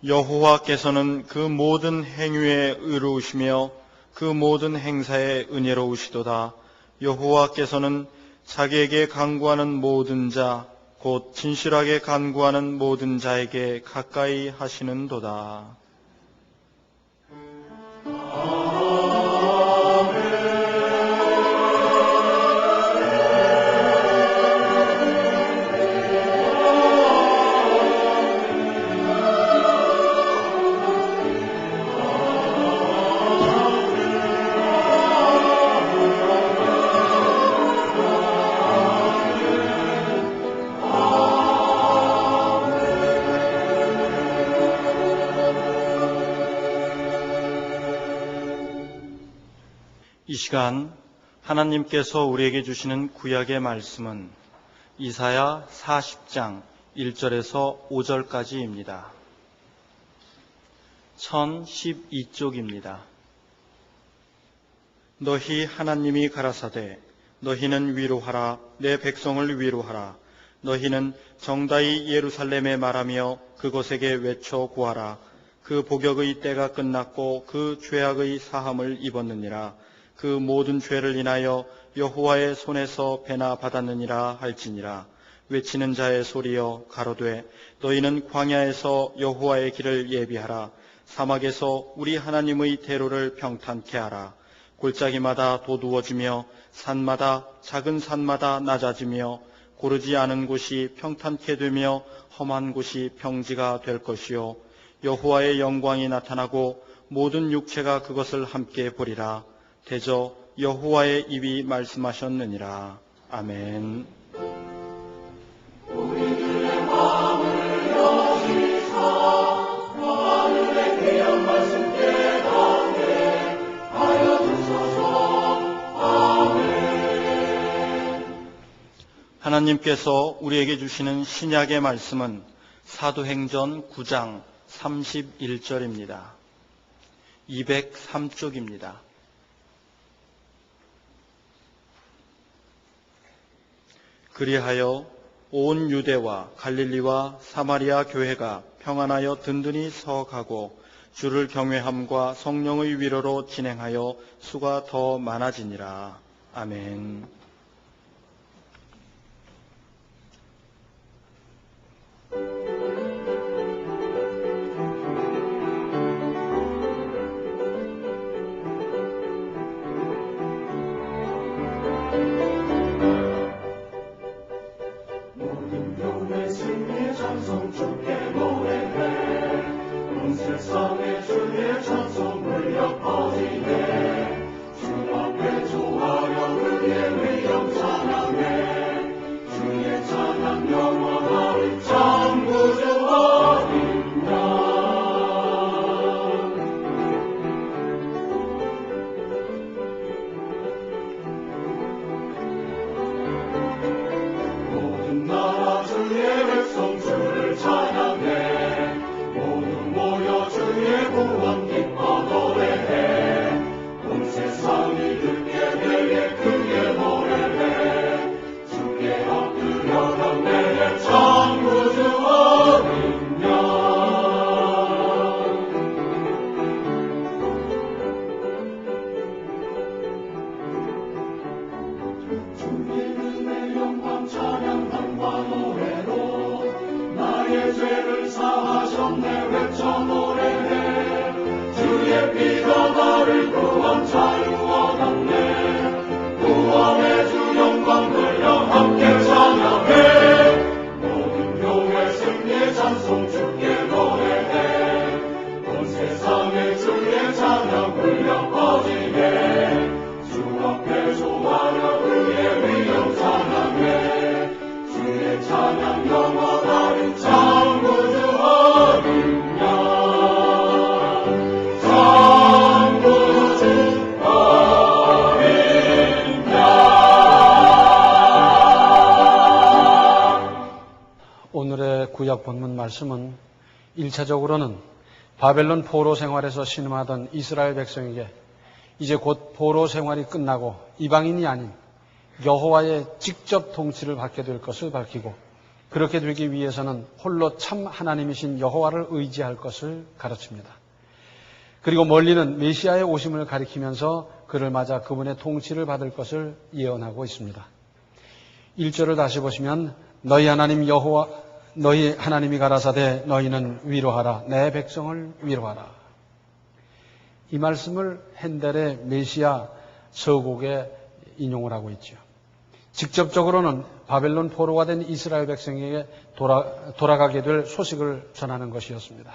여호와께서는 그 모든 행위에 의로우시며 그 모든 행사에 은혜로우시도다. 여호와께서는 자기에게 간구하는 모든 자, 곧 진실하게 간구하는 모든 자에게 가까이 하시는도다. 이 시간 하나님께서 우리에게 주시는 구약의 말씀은 이사야 40장 1절에서 5절까지입니다. 1012쪽입니다. 너희 하나님이 가라사대 너희는 위로하라 내 백성을 위로하라 너희는 정다이 예루살렘에 말하며 그곳에게 외쳐 구하라 그 복역의 때가 끝났고 그 죄악의 사함을 입었느니라 그 모든 죄를 인하여 여호와의 손에서 배나 받았느니라 할지니라. 외치는 자의 소리여 가로되 너희는 광야에서 여호와의 길을 예비하라. 사막에서 우리 하나님의 대로를 평탄케 하라. 골짜기마다 도두어지며 산마다 작은 산마다 낮아지며 고르지 않은 곳이 평탄케 되며 험한 곳이 평지가 될 것이요 여호와의 영광이 나타나고 모든 육체가 그것을 함께 보리라. 대저 여호와의 입이 말씀하셨느니라. 아멘. 우리들의 마음을 여시사 하늘의 귀한 말씀 깨닫게 하여 주소서. 아멘. 하나님께서 우리에게 주시는 신약의 말씀은 사도행전 9장 31절입니다. 203쪽입니다. 그리하여 온 유대와 갈릴리와 사마리아 교회가 평안하여 든든히 서가고 주를 경외함과 성령의 위로로 진행하여 수가 더 많아지니라. 아멘. 오늘의 구약 본문 말씀은 1차적으로는 바벨론 포로 생활에서 신음하던 이스라엘 백성에게 이제 곧 포로 생활이 끝나고 이방인이 아닌 여호와의 직접 통치를 받게 될 것을 밝히고, 그렇게 되기 위해서는 홀로 참 하나님이신 여호와를 의지할 것을 가르칩니다. 그리고 멀리는 메시아의 오심을 가리키면서 그를 맞아 그분의 통치를 받을 것을 예언하고 있습니다. 1절을 다시 보시면 너희 하나님 여호와 너희 하나님이 가라사대 너희는 위로하라 내 백성을 위로하라. 이 말씀을 핸델의 메시아 서곡에 인용을 하고 있죠. 직접적으로는 바벨론 포로가 된 이스라엘 백성에게 돌아가게 될 소식을 전하는 것이었습니다.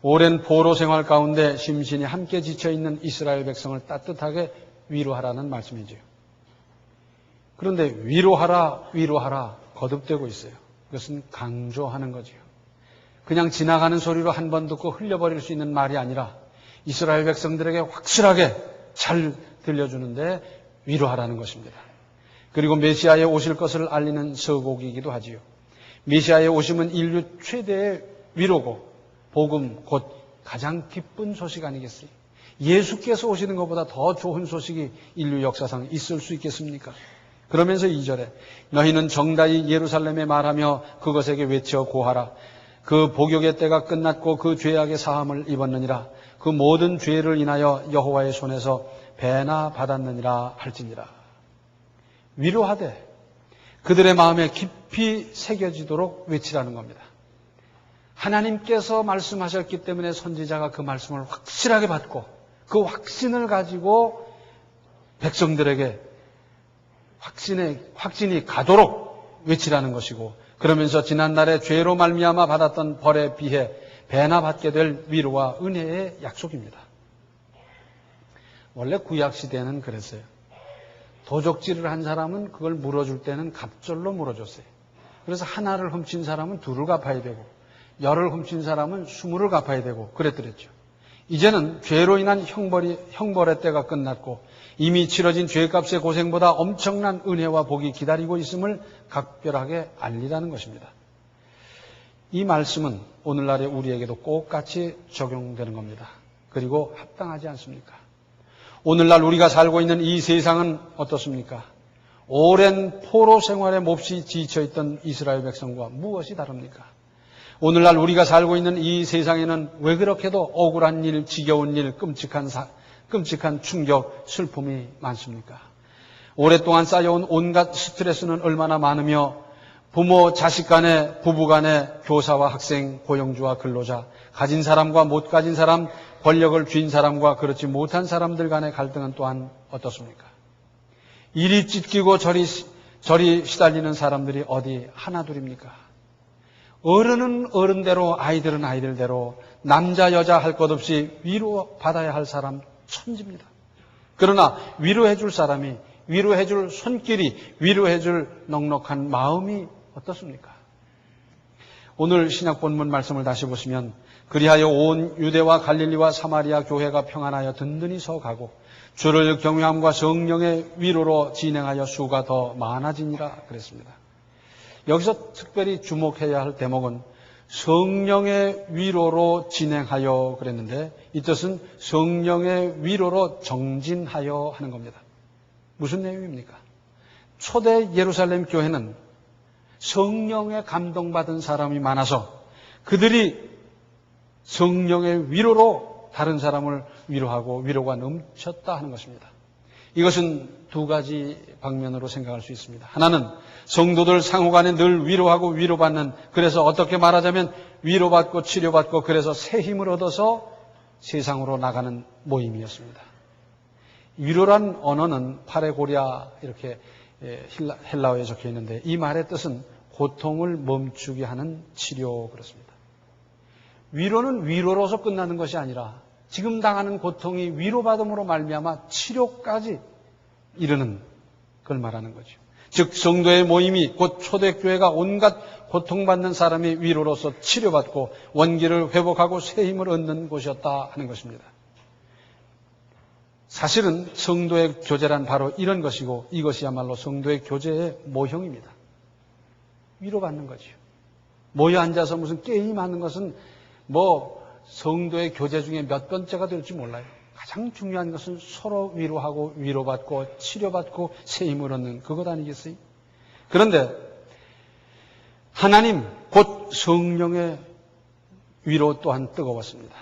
오랜 포로 생활 가운데 심신이 함께 지쳐있는 이스라엘 백성을 따뜻하게 위로하라는 말씀이죠. 그런데 위로하라 거듭되고 있어요. 그것은 강조하는 거지요. 그냥 지나가는 소리로 한 번 듣고 흘려버릴 수 있는 말이 아니라 이스라엘 백성들에게 확실하게 잘 들려주는데 위로하라는 것입니다. 그리고 메시아에 오실 것을 알리는 서곡이기도 하지요. 메시아의 오심은 인류 최대의 위로고 복음 곧 가장 기쁜 소식 아니겠어요? 예수께서 오시는 것보다 더 좋은 소식이 인류 역사상 있을 수 있겠습니까? 그러면서 2절에 너희는 정다이 예루살렘에 말하며 그것에게 외쳐 고하라. 그 복역의 때가 끝났고 그 죄악의 사함을 입었느니라. 그 모든 죄를 인하여 여호와의 손에서 배나 받았느니라 할지니라. 위로하되 그들의 마음에 깊이 새겨지도록 외치라는 겁니다. 하나님께서 말씀하셨기 때문에 선지자가 그 말씀을 확실하게 받고 그 확신을 가지고 백성들에게 확신이 가도록 외치라는 것이고, 그러면서 지난날에 죄로 말미암아 받았던 벌에 비해 배나 받게 될 위로와 은혜의 약속입니다. 원래 구약시대에는 그랬어요. 도적질을 한 사람은 그걸 물어줄 때는 갑절로 물어줬어요. 그래서 하나를 훔친 사람은 둘을 갚아야 되고 10을 훔친 사람은 20을 갚아야 되고 그랬더랬죠. 이제는 죄로 인한 형벌의 때가 끝났고 이미 치러진 죄값의 고생보다 엄청난 은혜와 복이 기다리고 있음을 각별하게 알리라는 것입니다. 이 말씀은 오늘날의 우리에게도 똑같이 적용되는 겁니다. 그리고 합당하지 않습니까? 오늘날 우리가 살고 있는 이 세상은 어떻습니까? 오랜 포로 생활에 몹시 지쳐있던 이스라엘 백성과 무엇이 다릅니까? 오늘날 우리가 살고 있는 이 세상에는 왜 그렇게도 억울한 일, 지겨운 일, 끔찍한 충격, 슬픔이 많습니까? 오랫동안 쌓여온 온갖 스트레스는 얼마나 많으며 부모, 자식 간에, 부부 간에, 교사와 학생, 고용주와 근로자, 가진 사람과 못 가진 사람, 권력을 쥔 사람과 그렇지 못한 사람들 간의 갈등은 또한 어떻습니까? 이리 찢기고 저리 시달리는 사람들이 어디 하나둘입니까? 어른은 어른대로, 아이들은 아이들대로, 남자, 여자 할 것 없이 위로받아야 할 사람 천지입니다. 그러나 위로해 줄 사람이, 위로해 줄 손길이, 위로해 줄 넉넉한 마음이 어떻습니까? 오늘 신약 본문 말씀을 다시 보시면 그리하여 온 유대와 갈릴리와 사마리아 교회가 평안하여 든든히 서가고 주를 경외함과 성령의 위로로 진행하여 수가 더 많아지니라 그랬습니다. 여기서 특별히 주목해야 할 대목은 성령의 위로로 진행하여 그랬는데 이 뜻은 성령의 위로로 정진하여 하는 겁니다. 무슨 내용입니까? 초대 예루살렘 교회는 성령에 감동받은 사람이 많아서 그들이 성령의 위로로 다른 사람을 위로하고 위로가 넘쳤다 하는 것입니다. 이것은 두 가지 방면으로 생각할 수 있습니다. 하나는 성도들 상호간에 늘 위로하고 위로받는, 그래서 어떻게 말하자면 위로받고 치료받고 그래서 새 힘을 얻어서 세상으로 나가는 모임이었습니다. 위로란 언어는 파레고리아 이렇게 헬라어에 적혀 있는데 이 말의 뜻은 고통을 멈추게 하는 치료 그렇습니다. 위로는 위로로서 끝나는 것이 아니라 지금 당하는 고통이 위로받음으로 말미암아 치료까지 이르는 걸 말하는 거죠. 즉 성도의 모임이 곧 초대교회가 온갖 고통받는 사람이 위로로서 치료받고 원기를 회복하고 새 힘을 얻는 곳이었다 하는 것입니다. 사실은 성도의 교제란 바로 이런 것이고 이것이야말로 성도의 교제의 모형입니다. 위로받는 거죠. 모여 앉아서 무슨 게임하는 것은 성도의 교제 중에 몇 번째가 될지 몰라요. 가장 중요한 것은 서로 위로하고 위로받고 치료받고 새 힘을 얻는 그것 아니겠어요? 그런데 하나님 곧 성령의 위로 또한 뜨거웠습니다.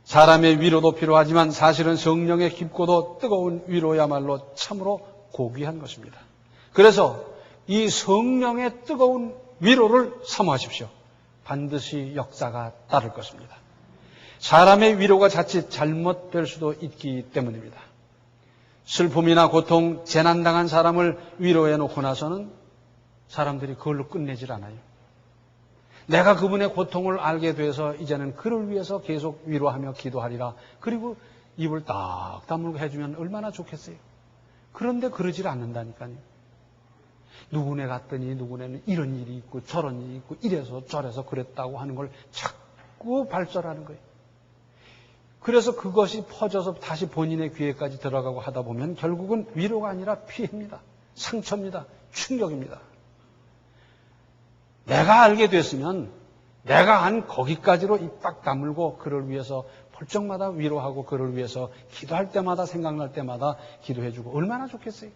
사람의 위로도 필요하지만 사실은 성령의 깊고도 뜨거운 위로야말로 참으로 고귀한 것입니다. 그래서 이 성령의 뜨거운 위로를 사모하십시오. 반드시 역사가 따를 것입니다. 사람의 위로가 자칫 잘못될 수도 있기 때문입니다. 슬픔이나 고통, 재난당한 사람을 위로해 놓고 나서는 사람들이 그걸로 끝내질 않아요. 내가 그분의 고통을 알게 돼서 이제는 그를 위해서 계속 위로하며 기도하리라. 그리고 입을 딱 다물고 해주면 얼마나 좋겠어요. 그런데 그러질 않는다니까요. 누구네 갔더니 누구네는 이런 일이 있고 저런 일이 있고 이래서 저래서 그랬다고 하는 걸 자꾸 발설하는 거예요. 그래서 그것이 퍼져서 다시 본인의 귀에까지 들어가고 하다 보면 결국은 위로가 아니라 피해입니다. 상처입니다. 충격입니다. 내가 알게 됐으면 내가 한 거기까지로 입 딱 다물고 그를 위해서 볼적마다 위로하고 그를 위해서 기도할 때마다 생각날 때마다 기도해주고 얼마나 좋겠어요.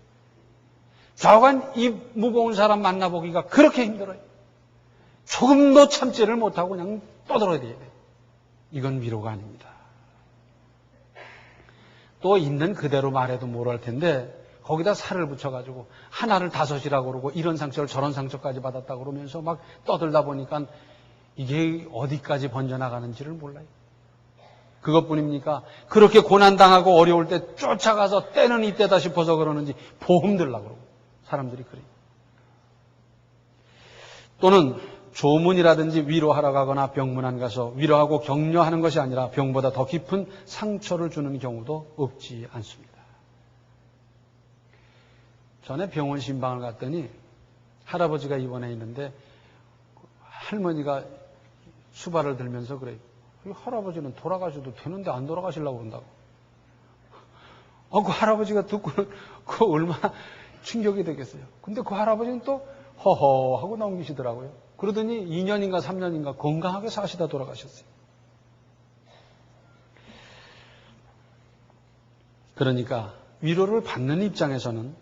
좌우간 이 무거운 사람 만나보기가 그렇게 힘들어요. 조금도 참지를 못하고 그냥 떠들어야 돼요. 이건 위로가 아닙니다. 또 있는 그대로 말해도 모를 텐데 거기다 살을 붙여가지고 하나를 5이라고 그러고 이런 상처를 저런 상처까지 받았다고 그러면서 막 떠들다 보니까 이게 어디까지 번져나가는지를 몰라요. 그것뿐입니까? 그렇게 고난당하고 어려울 때 쫓아가서 때는 이때다 싶어서 그러는지 보험 들라고 그러고 사람들이 그래요. 또는 조문이라든지 위로하러 가거나 병문안 가서 위로하고 격려하는 것이 아니라 병보다 더 깊은 상처를 주는 경우도 없지 않습니다. 전에 병원 신방을 갔더니 할아버지가 입원해 있는데 할머니가 수발을 들면서 그래요. 할아버지는 돌아가셔도 되는데 안 돌아가시려고 그런다고. 그 할아버지가 듣고는 그 얼마나 충격이 되겠어요. 근데 그 할아버지는 또 허허 하고 넘기시더라고요. 그러더니 2년인가 3년인가 건강하게 사시다 돌아가셨어요. 그러니까 위로를 받는 입장에서는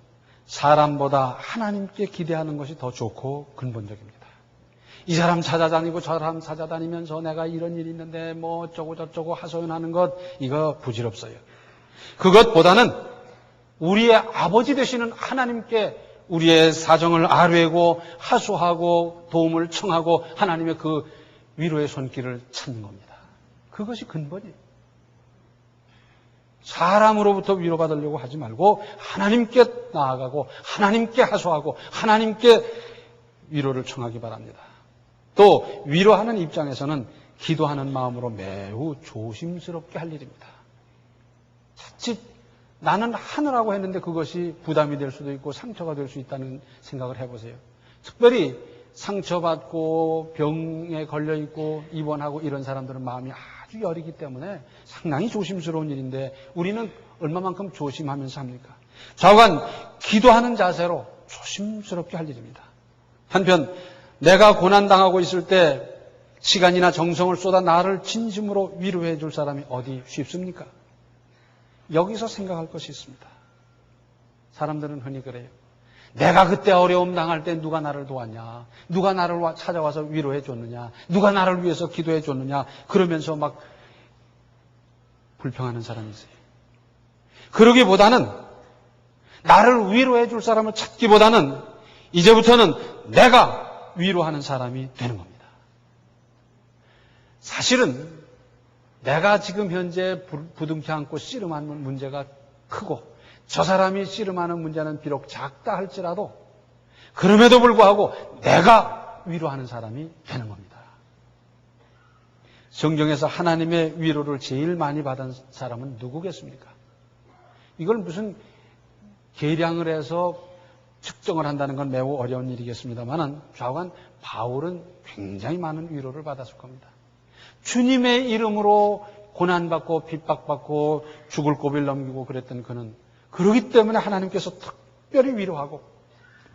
사람보다 하나님께 기대하는 것이 더 좋고 근본적입니다. 이 사람 찾아다니고 저 사람 찾아다니면서 내가 이런 일이 있는데 뭐 어쩌고 저쩌고 하소연하는 것 이거 부질없어요. 그것보다는 우리의 아버지 되시는 하나님께 우리의 사정을 아뢰고 하소하고 도움을 청하고 하나님의 그 위로의 손길을 찾는 겁니다. 그것이 근본이에요. 사람으로부터 위로받으려고 하지 말고 하나님께 나아가고 하나님께 하소하고 하나님께 위로를 청하기 바랍니다. 또 위로하는 입장에서는 기도하는 마음으로 매우 조심스럽게 할 일입니다. 자칫 나는 하느라고 했는데 그것이 부담이 될 수도 있고 상처가 될 수 있다는 생각을 해보세요. 특별히 상처받고 병에 걸려있고 입원하고 이런 사람들은 마음이 아주 여리기 때문에 상당히 조심스러운 일인데 우리는 얼마만큼 조심하면서 합니까? 좌우간 기도하는 자세로 조심스럽게 할 일입니다. 한편 내가 고난당하고 있을 때 시간이나 정성을 쏟아 나를 진심으로 위로해 줄 사람이 어디 쉽습니까? 여기서 생각할 것이 있습니다. 사람들은 흔히 그래요. 내가 그때 어려움 당할 때 누가 나를 도왔냐? 누가 나를 찾아와서 위로해 줬느냐? 누가 나를 위해서 기도해 줬느냐? 그러면서 막 불평하는 사람이 있어요. 그러기보다는 나를 위로해 줄 사람을 찾기보다는 이제부터는 내가 위로하는 사람이 되는 겁니다. 사실은 내가 지금 현재 부둥켜 안고 씨름하는 문제가 크고 저 사람이 씨름하는 문제는 비록 작다 할지라도 그럼에도 불구하고 내가 위로하는 사람이 되는 겁니다. 성경에서 하나님의 위로를 제일 많이 받은 사람은 누구겠습니까? 이걸 무슨 계량을 해서 측정을 한다는 건 매우 어려운 일이겠습니다만 좌우간 바울은 굉장히 많은 위로를 받았을 겁니다. 주님의 이름으로 고난받고 핍박받고 죽을 고비를 넘기고 그랬던 그는 그러기 때문에 하나님께서 특별히 위로하고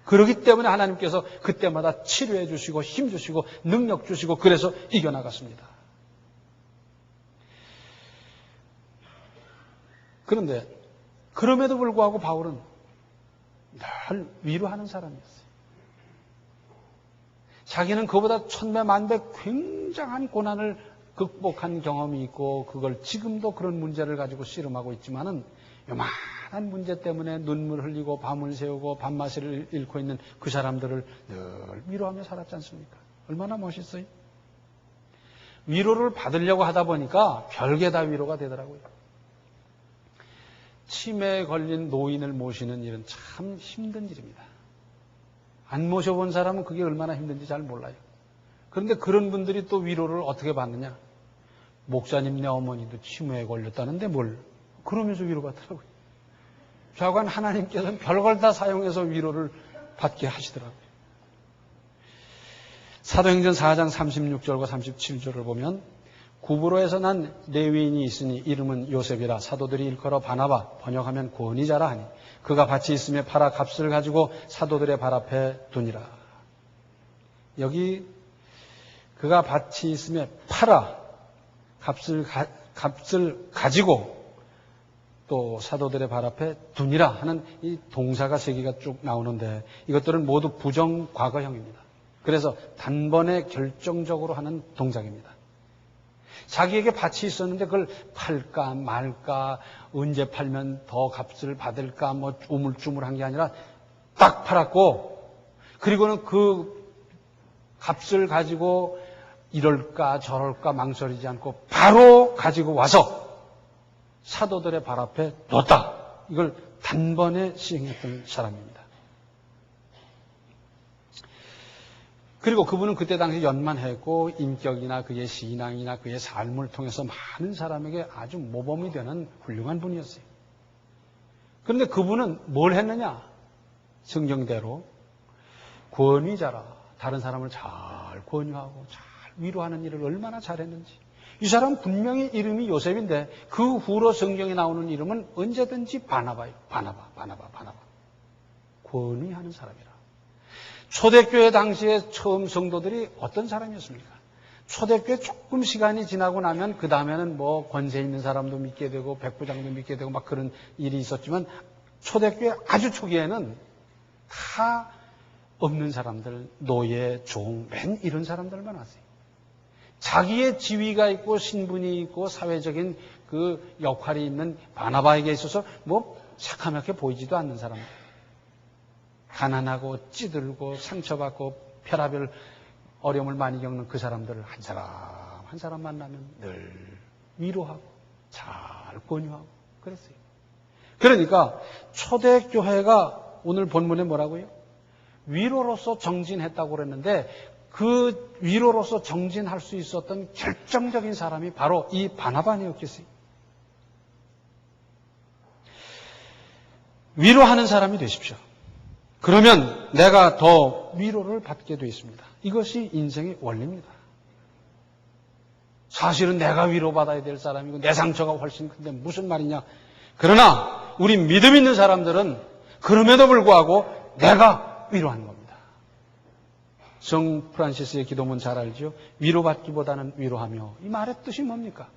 그러기 때문에 하나님께서 그때마다 치료해 주시고 힘 주시고 능력 주시고 그래서 이겨나갔습니다. 그런데 그럼에도 불구하고 바울은 늘 위로하는 사람이었어요. 자기는 그보다 천배만배 굉장한 고난을 극복한 경험이 있고 그걸 지금도 그런 문제를 가지고 씨름하고 있지만은 요만한 문제 때문에 눈물 흘리고 밤을 새우고 밤맛을 잃고 있는 그 사람들을 늘 위로하며 살았지 않습니까? 얼마나 멋있어요? 위로를 받으려고 하다 보니까 별게 다 위로가 되더라고요. 치매에 걸린 노인을 모시는 일은 참 힘든 일입니다. 안 모셔본 사람은 그게 얼마나 힘든지 잘 몰라요. 그런데 그런 분들이 또 위로를 어떻게 받느냐? 목사님네 어머니도 치매에 걸렸다는데 뭘? 그러면서 위로받더라고요. 좌관 하나님께서는 별걸 다 사용해서 위로를 받게 하시더라고요. 사도행전 4장 36절과 37절을 보면 구브로에서 난 레위인이 있으니 이름은 요셉이라 사도들이 일컬어 바나바 번역하면 권위자라 하니 그가 밭이 있음에 팔아 값을 가지고 사도들의 발 앞에 두니라. 여기 그가 밭이 있음에 팔아 값을 가지고 또 사도들의 발 앞에 두니라 하는 이 동사가 세 개가 쭉 나오는데 이것들은 모두 부정 과거형입니다. 그래서 단번에 결정적으로 하는 동작입니다. 자기에게 밭이 있었는데 그걸 팔까 말까 언제 팔면 더 값을 받을까 뭐 우물쭈물한 게 아니라 딱 팔았고 그리고는 그 값을 가지고 이럴까 저럴까 망설이지 않고 바로 가지고 와서 사도들의 발 앞에 뒀다. 이걸 단번에 시행했던 사람입니다. 그리고 그분은 그때 당시 연만했고 인격이나 그의 신앙이나 그의 삶을 통해서 많은 사람에게 아주 모범이 되는 훌륭한 분이었어요. 그런데 그분은 뭘 했느냐? 성경대로 권위자라. 다른 사람을 잘 권유하고 잘 위로하는 일을 얼마나 잘했는지. 이 사람 분명히 이름이 요셉인데 그 후로 성경에 나오는 이름은 언제든지 바나바예요. 바나바. 권위하는 사람이라. 초대교회 당시에 처음 성도들이 어떤 사람이었습니까? 초대교회 조금 시간이 지나고 나면 그 다음에는 뭐 권세 있는 사람도 믿게 되고 백부장도 믿게 되고 막 그런 일이 있었지만 초대교회 아주 초기에는 다 없는 사람들, 노예, 종, 맨 이런 사람들만 왔어요. 자기의 지위가 있고 신분이 있고 사회적인 그 역할이 있는 바나바에게 있어서 뭐 새카맣게 보이지도 않는 사람들. 가난하고 찌들고 상처받고 혈압을 어려움을 많이 겪는 그 사람들을 한 사람 만나면 늘 위로하고 잘 권유하고 그랬어요. 그러니까 초대교회가 오늘 본문에 뭐라고요? 위로로서 정진했다고 그랬는데 그 위로로서 정진할 수 있었던 결정적인 사람이 바로 이 바나바니었겠어요. 위로하는 사람이 되십시오. 그러면 내가 더 위로를 받게 되어 있습니다. 이것이 인생의 원리입니다. 사실은 내가 위로받아야 될 사람이고 내 상처가 훨씬 큰데 무슨 말이냐. 그러나 우리 믿음 있는 사람들은 그럼에도 불구하고 내가 위로하는 겁니다. 성 프란시스의 기도문 잘 알죠? 위로받기보다는 위로하며. 이 말의 뜻이 뭡니까?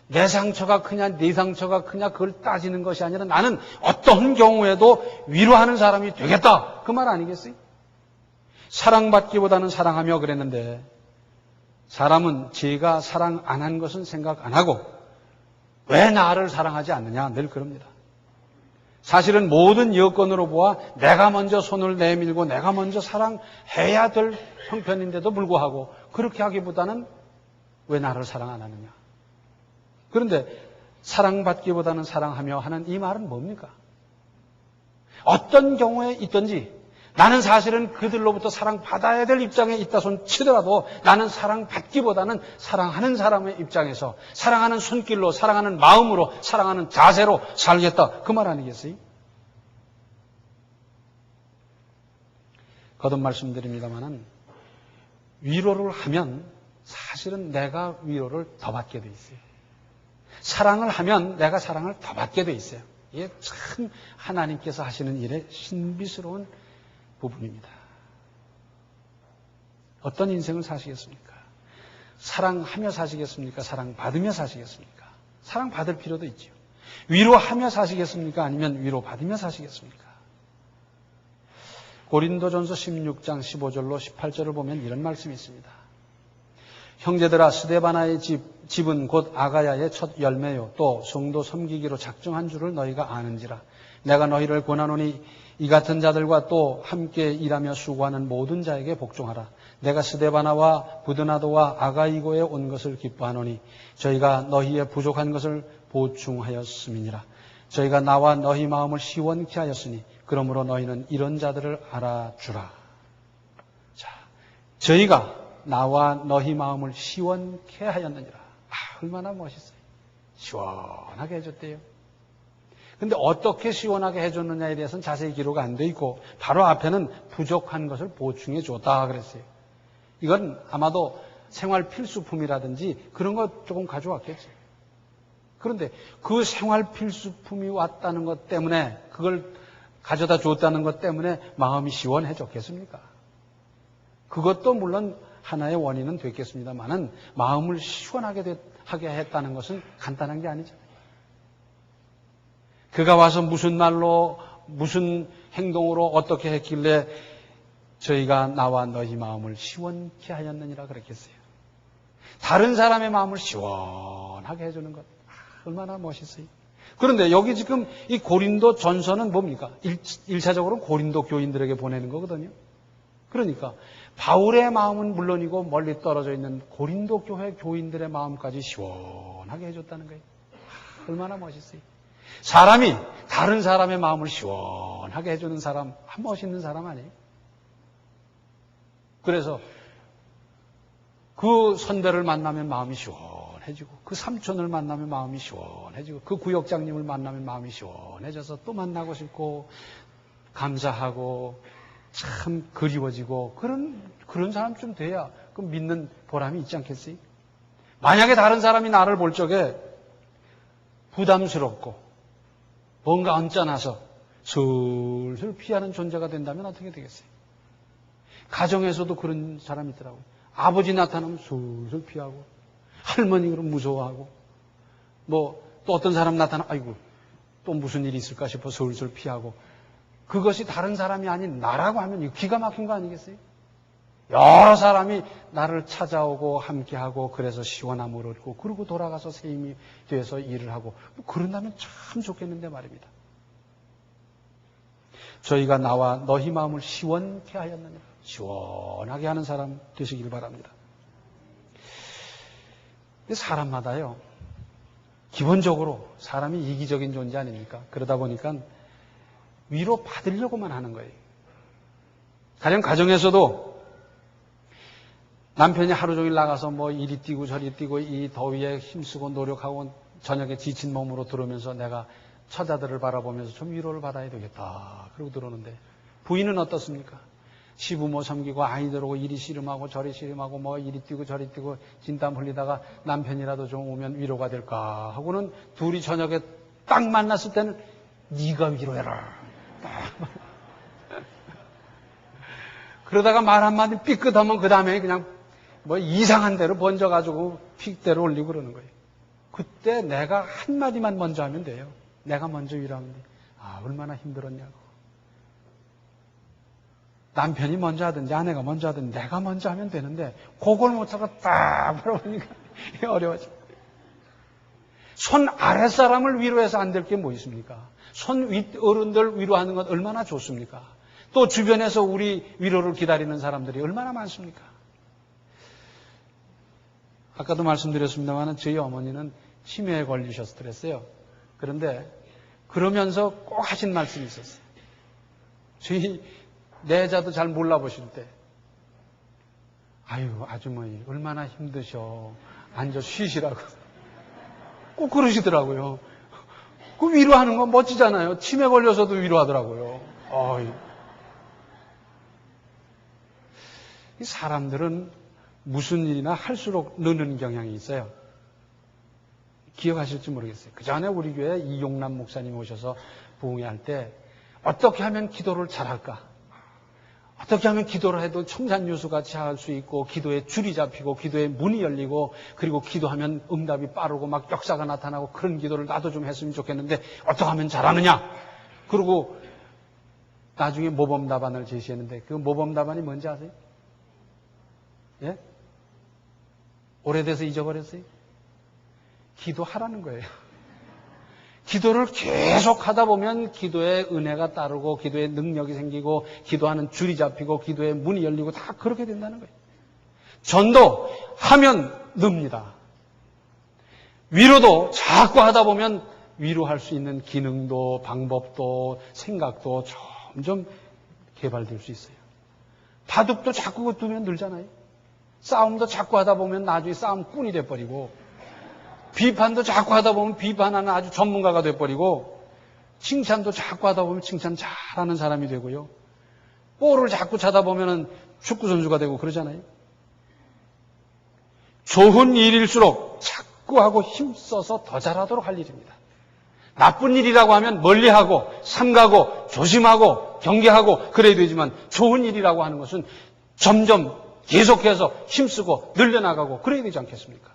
내 상처가 크냐 네 상처가 크냐 그걸 따지는 것이 아니라 나는 어떤 경우에도 위로하는 사람이 되겠다. 그 말 아니겠어요? 사랑받기보다는 사랑하며 그랬는데 사람은 제가 사랑 안 한 것은 생각 안 하고 왜 나를 사랑하지 않느냐 늘 그럽니다. 사실은 모든 여건으로 보아 내가 먼저 손을 내밀고 내가 먼저 사랑해야 될 형편인데도 불구하고 그렇게 하기보다는 왜 나를 사랑 안 하느냐. 그런데 사랑받기보다는 사랑하며 하는 이 말은 뭡니까? 어떤 경우에 있든지 나는 사실은 그들로부터 사랑받아야 될 입장에 있다 손 치더라도 나는 사랑받기보다는 사랑하는 사람의 입장에서 사랑하는 손길로 사랑하는 마음으로 사랑하는 자세로 살겠다. 그 말 아니겠어요? 거듭 말씀드립니다마는 위로를 하면 사실은 내가 위로를 더 받게 돼 있어요. 사랑을 하면 내가 사랑을 더 받게 돼 있어요. 이게 참 하나님께서 하시는 일의 신비스러운 부분입니다. 어떤 인생을 사시겠습니까? 사랑하며 사시겠습니까? 사랑받으며 사시겠습니까? 사랑받을 필요도 있죠. 위로하며 사시겠습니까? 아니면 위로받으며 사시겠습니까? 고린도전서 16장 15절로 18절을 보면 이런 말씀이 있습니다. 형제들아, 스데바나의 집은 곧 아가야의 첫 열매요 또 성도 섬기기로 작정한 줄을 너희가 아는지라. 내가 너희를 권하노니 이 같은 자들과 또 함께 일하며 수고하는 모든 자에게 복종하라. 내가 스데바나와 부드나도와 아가이고에 온 것을 기뻐하노니 저희가 너희의 부족한 것을 보충하였음이니라. 저희가 나와 너희 마음을 시원케 하였으니 그러므로 너희는 이런 자들을 알아주라. 자, 저희가 나와 너희 마음을 시원케 하였느니라. 얼마나 멋있어요. 시원하게 해줬대요. 근데 어떻게 시원하게 해줬느냐에 대해서는 자세히 기록 안 돼 있고 바로 앞에는 부족한 것을 보충해 줬다 그랬어요. 이건 아마도 생활 필수품이라든지 그런 거 조금 가져왔겠지. 그런데 그 생활 필수품이 왔다는 것 때문에 그걸 가져다 줬다는 것 때문에 마음이 시원해졌겠습니까? 그것도 물론 하나의 원인은 됐겠습니다만은 마음을 시원하게 하게 했다는 것은 간단한 게 아니잖아요. 그가 와서 무슨 말로 무슨 행동으로 어떻게 했길래 저희가 나와 너희 마음을 시원케 하였느니라 그랬겠어요. 다른 사람의 마음을 시원하게 해주는 것 얼마나 멋있어요. 그런데 여기 지금 이 고린도 전서는 뭡니까? 1차적으로는 고린도 교인들에게 보내는 거거든요. 그러니까 바울의 마음은 물론이고 멀리 떨어져 있는 고린도 교회 교인들의 마음까지 시원하게 해줬다는 거예요. 얼마나 멋있어요. 사람이 다른 사람의 마음을 시원하게 해주는 사람, 멋있는 사람 아니에요? 그래서 그 선배를 만나면 마음이 시원해지고 그 삼촌을 만나면 마음이 시원해지고 그 구역장님을 만나면 마음이 시원해져서 또 만나고 싶고 감사하고 참 그리워지고 그런 사람쯤 돼야 그 믿는 보람이 있지 않겠어요? 만약에 다른 사람이 나를 볼 적에 부담스럽고 뭔가 언짢아서 슬슬 피하는 존재가 된다면 어떻게 되겠어요? 가정에서도 그런 사람이 있더라고요. 아버지 나타나면 슬슬 피하고 할머니 그러면 무서워하고 뭐 또 어떤 사람 나타나면 아이고 또 무슨 일이 있을까 싶어 슬슬 피하고 그것이 다른 사람이 아닌 나라고 하면 기가 막힌 거 아니겠어요? 여러 사람이 나를 찾아오고 함께하고 그래서 시원함을 얻고 그러고 돌아가서 새 힘이 돼서 일을 하고 그런다면 참 좋겠는데 말입니다. 저희가 나와 너희 마음을 시원케 하였느냐. 시원하게 하는 사람 되시길 바랍니다. 사람마다요. 기본적으로 사람이 이기적인 존재 아닙니까? 그러다 보니까 위로 받으려고만 하는 거예요. 가령 가정에서도 남편이 하루 종일 나가서 뭐 이리 뛰고 저리 뛰고 이 더위에 힘쓰고 노력하고 저녁에 지친 몸으로 들어오면서 내가 처자들을 바라보면서 좀 위로를 받아야 되겠다. 그러고 들어오는데 부인은 어떻습니까? 시부모 섬기고 아이들 오고 이리 씨름하고 저리 씨름하고 뭐 이리 뛰고 저리 뛰고 진땀 흘리다가 남편이라도 좀 오면 위로가 될까 하고는 둘이 저녁에 딱 만났을 때는 네가 위로해라. 그러다가 말 한마디 삐끗하면 그 다음에 그냥 뭐 이상한 대로 번져가지고 픽대로 올리고 그러는 거예요. 그때 내가 한마디만 먼저 하면 돼요. 내가 먼저 위로하면 돼. 얼마나 힘들었냐고. 남편이 먼저 하든지 아내가 먼저 하든지 내가 먼저 하면 되는데 그걸 못하고 딱 바라보니까 어려워져. 손 아랫사람을 위로해서 안 될 게 뭐 있습니까? 손 윗 어른들 위로하는 건 얼마나 좋습니까? 또 주변에서 우리 위로를 기다리는 사람들이 얼마나 많습니까? 아까도 말씀드렸습니다만 저희 어머니는 치매에 걸리셨더랬어요. 그런데 그러면서 꼭 하신 말씀이 있었어요. 저희 내자도 잘 몰라보실 때 아유 아주머니 얼마나 힘드셔. 앉아 쉬시라고. 꼭 그러시더라고요. 그 위로하는 건 멋지잖아요. 치매 걸려서도 위로하더라고요. 이 사람들은 무슨 일이나 할수록 느는 경향이 있어요. 기억하실지 모르겠어요. 그 전에 우리 교회 이용남 목사님 오셔서 부흥회할 때 어떻게 하면 기도를 잘할까? 어떻게 하면 기도를 해도 청산유수같이 할 수 있고 기도에 줄이 잡히고 기도에 문이 열리고 그리고 기도하면 응답이 빠르고 막 역사가 나타나고 그런 기도를 나도 좀 했으면 좋겠는데 어떻게 하면 잘하느냐? 그리고 나중에 모범 답안을 제시했는데 그 모범 답안이 뭔지 아세요? 예? 오래돼서 잊어버렸어요? 기도하라는 거예요. 기도를 계속 하다 보면 기도에 은혜가 따르고 기도에 능력이 생기고 기도하는 줄이 잡히고 기도의 문이 열리고 다 그렇게 된다는 거예요. 전도 하면 늡니다. 위로도 자꾸 하다 보면 위로할 수 있는 기능도 방법도 생각도 점점 개발될 수 있어요. 바둑도 자꾸 두면 늘잖아요. 싸움도 자꾸 하다 보면 나중에 싸움꾼이 돼버리고 비판도 자꾸 하다 보면 비판하는 아주 전문가가 돼버리고 칭찬도 자꾸 하다 보면 칭찬 잘하는 사람이 되고요. 볼을 자꾸 차다 보면 축구선수가 되고 그러잖아요. 좋은 일일수록 자꾸 하고 힘써서 더 잘하도록 할 일입니다. 나쁜 일이라고 하면 멀리하고 삼가고 조심하고 경계하고 그래야 되지만 좋은 일이라고 하는 것은 점점 계속해서 힘쓰고 늘려나가고 그래야 되지 않겠습니까?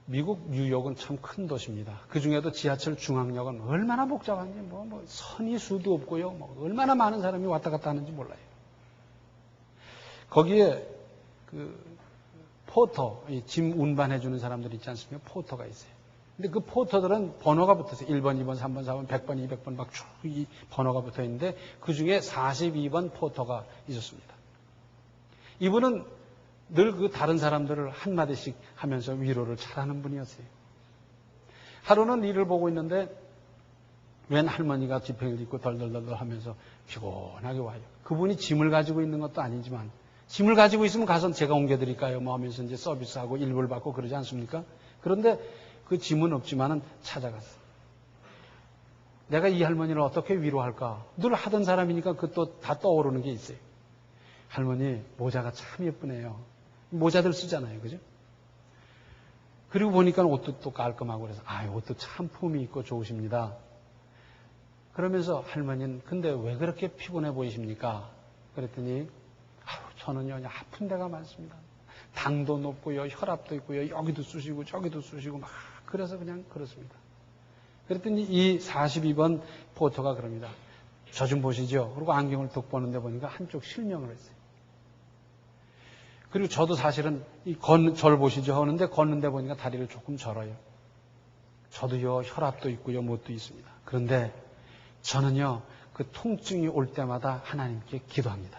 미국 뉴욕은 참 큰 도시입니다. 그 중에도 지하철 중앙역은 얼마나 복잡한지 선이 수도 없고요. 얼마나 많은 사람이 왔다 갔다 하는지 몰라요. 거기에 그 포터, 짐 운반해주는 사람들 있지 않습니까? 포터가 있어요. 근데 그 포터들은 번호가 붙어있어요. 1번, 2번, 3번, 4번, 100번, 200번 막 쭉 이 번호가 붙어 있는데 그 중에 42번 포터가 있었습니다. 이분은 늘 그 다른 사람들을 한마디씩 하면서 위로를 잘하는 분이었어요. 하루는 일을 보고 있는데 웬 할머니가 지팡이를 짚고 덜덜덜 하면서 피곤하게 와요. 그분이 짐을 가지고 있는 것도 아니지만 짐을 가지고 있으면 가서 제가 옮겨드릴까요? 하면서 이제 서비스하고 일부를 받고 그러지 않습니까? 그런데 그 짐은 없지만은 찾아갔어. 내가 이 할머니를 어떻게 위로할까? 늘 하던 사람이니까 그것도 다 떠오르는 게 있어요. 할머니, 모자가 참 예쁘네요. 모자들 쓰잖아요. 그죠? 그리고 보니까 옷도 또 깔끔하고 그래서, 옷도 참 폼이 있고 좋으십니다. 그러면서 할머니는, 근데 왜 그렇게 피곤해 보이십니까? 그랬더니, 저는요, 아픈 데가 많습니다. 당도 높고요, 혈압도 있고요, 여기도 쑤시고 저기도 쑤시고 막 그래서 그냥 그렇습니다. 그랬더니 이 42번 포터가 그럽니다. 저 좀 보시죠. 그리고 안경을 톡 보는데 보니까 한쪽 실명을 했어요. 그리고 저도 사실은 저를 보시죠 하는데 걷는데 보니까 다리를 조금 절어요. 저도요, 혈압도 있고요, 뭣도 있습니다. 그런데 저는요, 그 통증이 올 때마다 하나님께 기도합니다.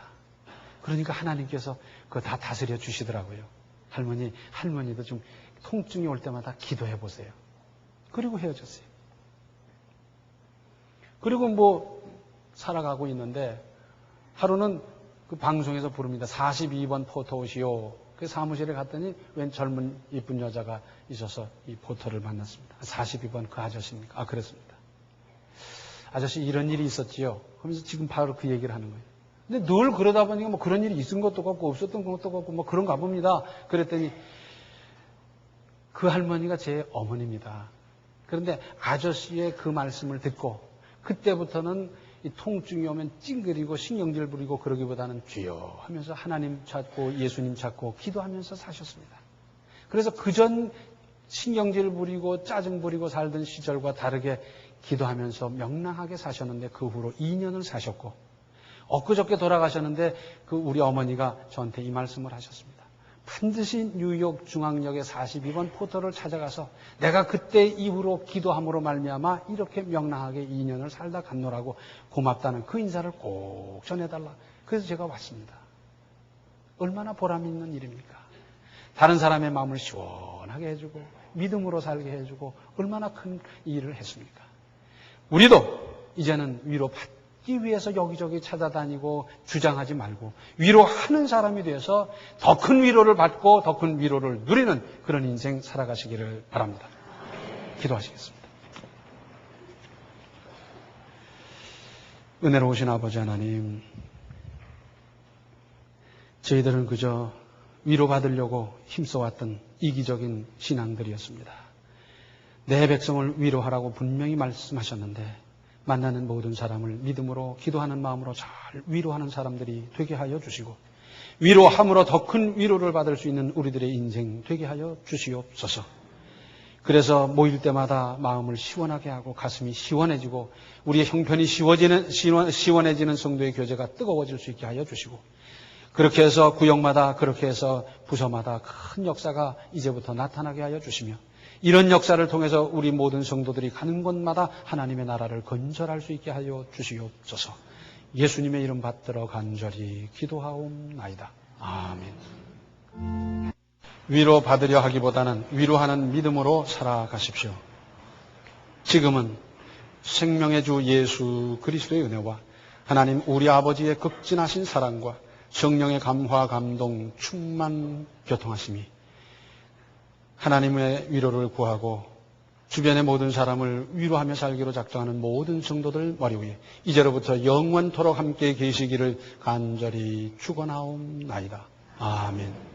그러니까 하나님께서 그거 다 다스려 주시더라고요. 할머니도 좀 통증이 올 때마다 기도해 보세요. 그리고 헤어졌어요. 그리고 살아가고 있는데 하루는 그 방송에서 부릅니다. 42번 포터 오시오. 그 사무실에 갔더니 웬 젊은 이쁜 여자가 있어서 이 포터를 만났습니다. 42번 그 아저씨입니까? 그랬습니다. 아저씨 이런 일이 있었지요. 하면서 지금 바로 그 얘기를 하는 거예요. 근데 늘 그러다 보니까 그런 일이 있은 것도 같고 없었던 것도 같고 그런가 봅니다. 그랬더니 그 할머니가 제 어머니입니다. 그런데 아저씨의 그 말씀을 듣고 그때부터는 이 통증이 오면 찡그리고 신경질 부리고 그러기보다는 주여 하면서 하나님 찾고 예수님 찾고 기도하면서 사셨습니다. 그래서 그전 신경질 부리고 짜증 부리고 살던 시절과 다르게 기도하면서 명랑하게 사셨는데 그 후로 2년을 사셨고 엊그저께 돌아가셨는데 그 우리 어머니가 저한테 이 말씀을 하셨습니다. 반드시 뉴욕 중앙역의 42번 포터를 찾아가서 내가 그때 이후로 기도함으로 말미암아 이렇게 명랑하게 2년을 살다 갔노라고 고맙다는 그 인사를 꼭 전해달라. 그래서 제가 왔습니다. 얼마나 보람 있는 일입니까? 다른 사람의 마음을 시원하게 해주고 믿음으로 살게 해주고 얼마나 큰 일을 했습니까? 우리도 이제는 위로받기 위해서 여기저기 찾아다니고 주장하지 말고 위로하는 사람이 되어서 더 큰 위로를 받고 더 큰 위로를 누리는 그런 인생 살아가시기를 바랍니다. 기도하시겠습니다. 은혜로우신 아버지 하나님, 저희들은 그저 위로받으려고 힘써왔던 이기적인 신앙들이었습니다. 내 백성을 위로하라고 분명히 말씀하셨는데 만나는 모든 사람을 믿음으로 기도하는 마음으로 잘 위로하는 사람들이 되게 하여 주시고 위로함으로 더 큰 위로를 받을 수 있는 우리들의 인생 되게 하여 주시옵소서. 그래서 모일 때마다 마음을 시원하게 하고 가슴이 시원해지고 우리의 형편이 시원해지는 성도의 교제가 뜨거워질 수 있게 하여 주시고, 그렇게 해서 구역마다, 그렇게 해서 부서마다 큰 역사가 이제부터 나타나게 하여 주시며, 이런 역사를 통해서 우리 모든 성도들이 가는 곳마다 하나님의 나라를 건설할 수 있게 하여 주시옵소서. 예수님의 이름 받들어 간절히 기도하옵나이다. 아멘. 위로 받으려 하기보다는 위로하는 믿음으로 살아가십시오. 지금은 생명의 주 예수 그리스도의 은혜와 하나님 우리 아버지의 극진하신 사랑과 성령의 감화, 감동, 충만, 교통하심이 하나님의 위로를 구하고 주변의 모든 사람을 위로하며 살기로 작정하는 모든 성도들 머리 위에 이제로부터 영원토록 함께 계시기를 간절히 축원하옵나이다. 아멘.